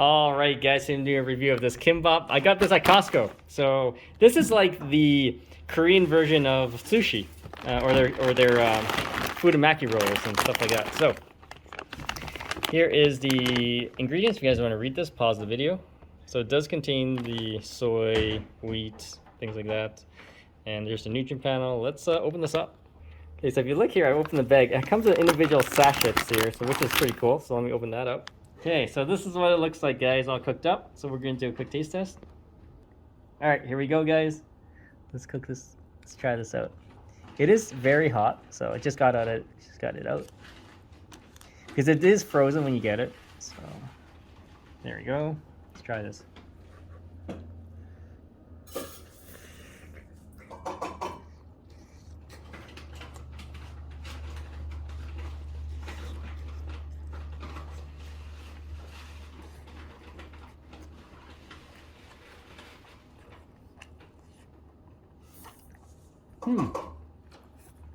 All right, guys, I'm doing a review of this kimbap. I got this at Costco. So this is like the Korean version of sushi, or their fudamaki rolls and stuff like that. So here is the ingredients. If you guys want to read this, pause the video. So it does contain the soy, wheat, things like that. And there's the nutrient panel. Let's open this up. Okay, so if you look here, I opened the bag. It comes with individual sachets here, so which is pretty cool. So let me open that up. Okay, so this is what it looks like, guys, all cooked up. So we're going to do a quick taste test. All right, here we go, guys. Let's cook this. Let's try this out. It is very hot, so I just got it out. Because it is frozen when you get it. So there we go. Let's try this.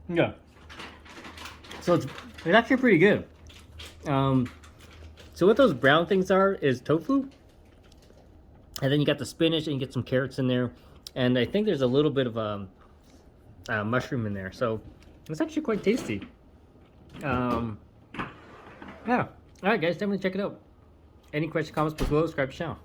Yeah. So it's actually pretty good. So what those brown things are is tofu. And then you got the spinach and you get some carrots in there. And I think there's a little bit of mushroom in there. So it's actually quite tasty. Yeah. Alright guys, definitely check it out. Any questions, comments, please subscribe to the channel.